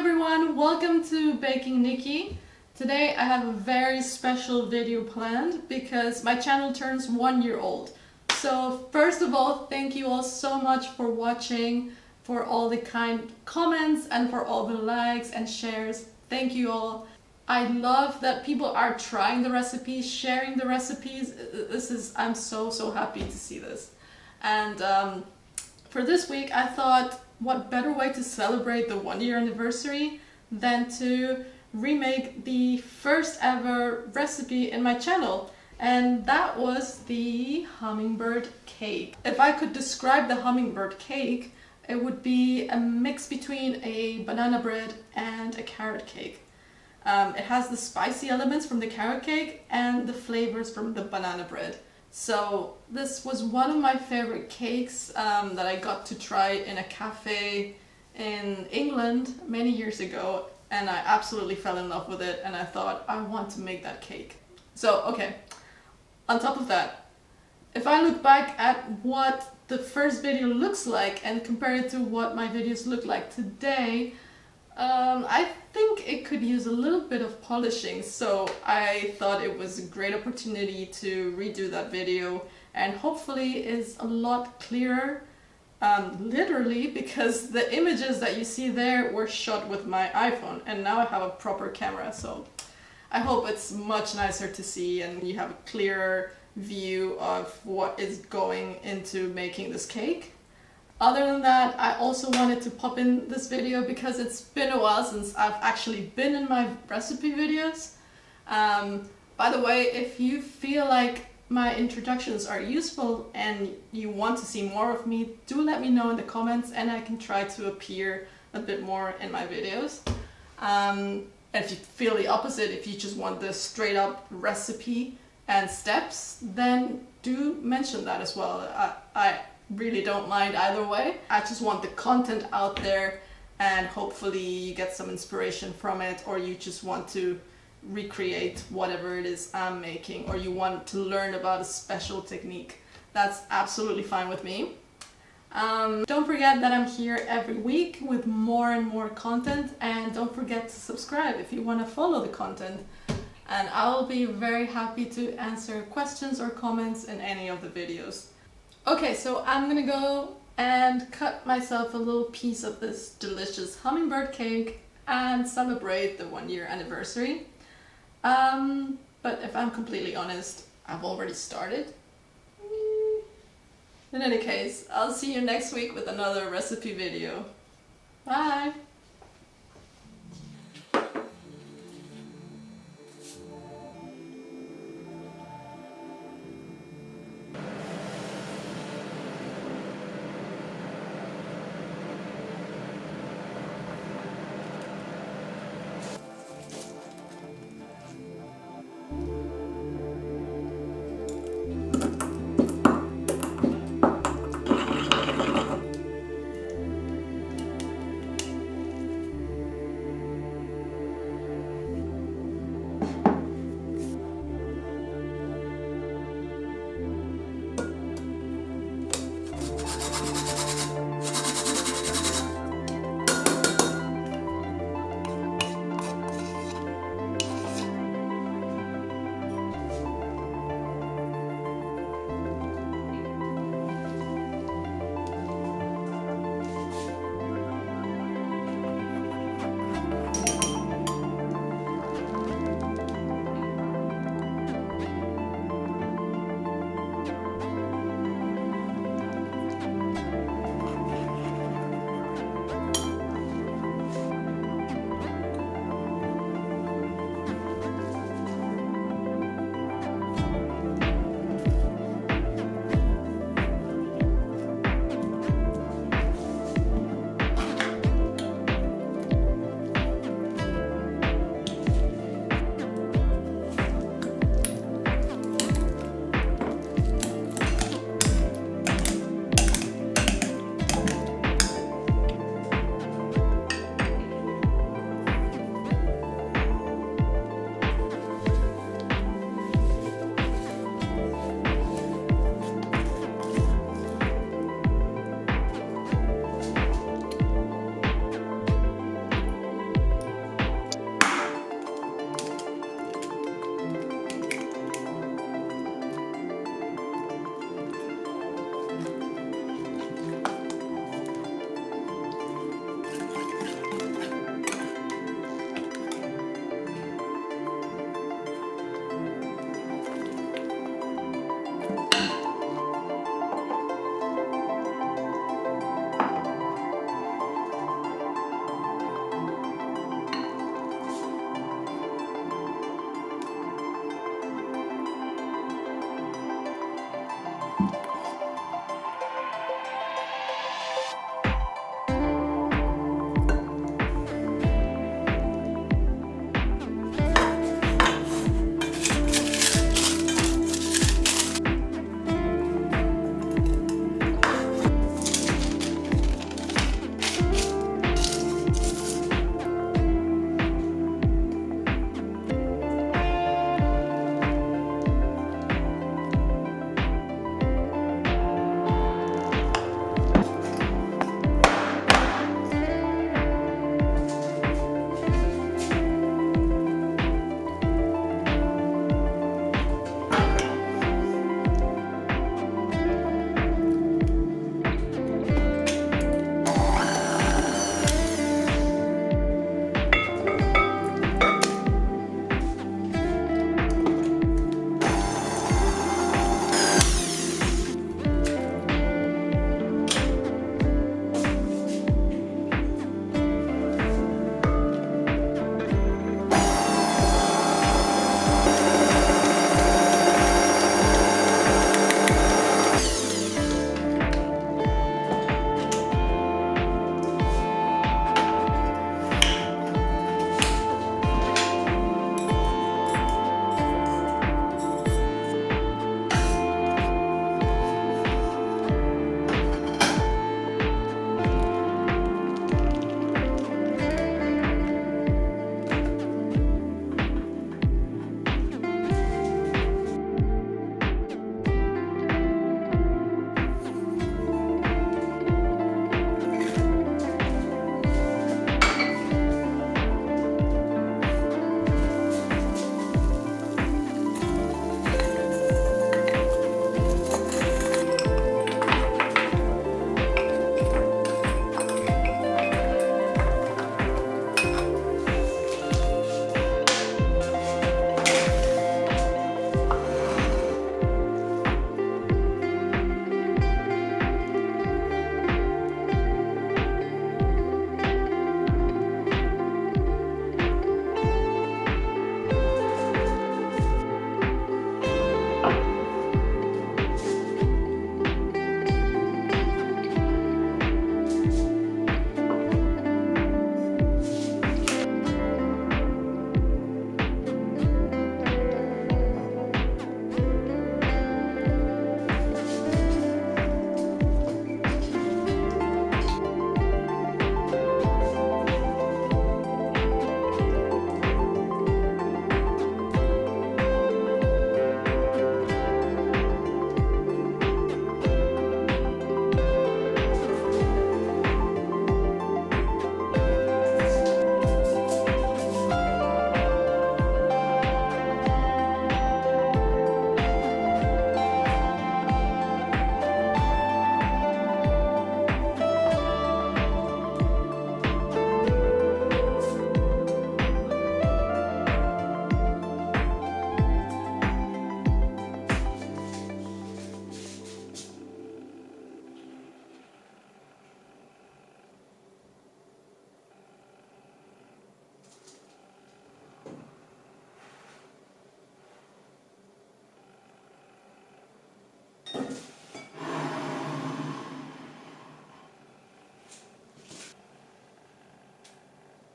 everyone, welcome to Baking Nicky. Today I have a very special video planned because my channel turns 1 year old. So first of all, thank you all so much for watching, for all the kind comments and for all the likes and shares. Thank you all. I love that people are trying the recipes, sharing the recipes. I'm so happy to see this. And for this week I thought, what better way to celebrate the 1 year anniversary than to remake the first ever recipe in my channel, and that was the hummingbird cake. If I could describe the hummingbird cake, it would be a mix between a banana bread and a carrot cake. It has the spicy elements from the carrot cake and the flavors from the banana bread. So this was one of my favorite cakes that I got to try in a cafe in England many years ago, and I absolutely fell in love with it, and I thought I want to make that cake. So okay, on top of that, if I look back at what the first video looks like and compare it to what my videos look like today, I think it could use a little bit of polishing, so I thought it was a great opportunity to redo that video, and hopefully is a lot clearer, literally, because the images that you see there were shot with my iPhone and now I have a proper camera, so I hope it's much nicer to see and you have a clearer view of what is going into making this cake. Other than that, I also wanted to pop in this video because it's been a while since I've actually been in my recipe videos. By the way, if you feel like my introductions are useful and you want to see more of me, do let me know in the comments and I can try to appear a bit more in my videos. If you feel the opposite, if you just want the straight up recipe and steps, then do mention that as well. I really don't mind either way. I just want the content out there and hopefully you get some inspiration from it, or you just want to recreate whatever it is I'm making, or you want to learn about a special technique. That's absolutely fine with me. Don't forget that I'm here every week with more and more content, and don't forget to subscribe if you want to follow the content. And I'll be very happy to answer questions or comments in any of the videos. Okay, so I'm gonna go and cut myself a little piece of this delicious hummingbird cake and celebrate the 1 year anniversary. But if I'm completely honest, I've already started. In any case, I'll see you next week with another recipe video. Bye!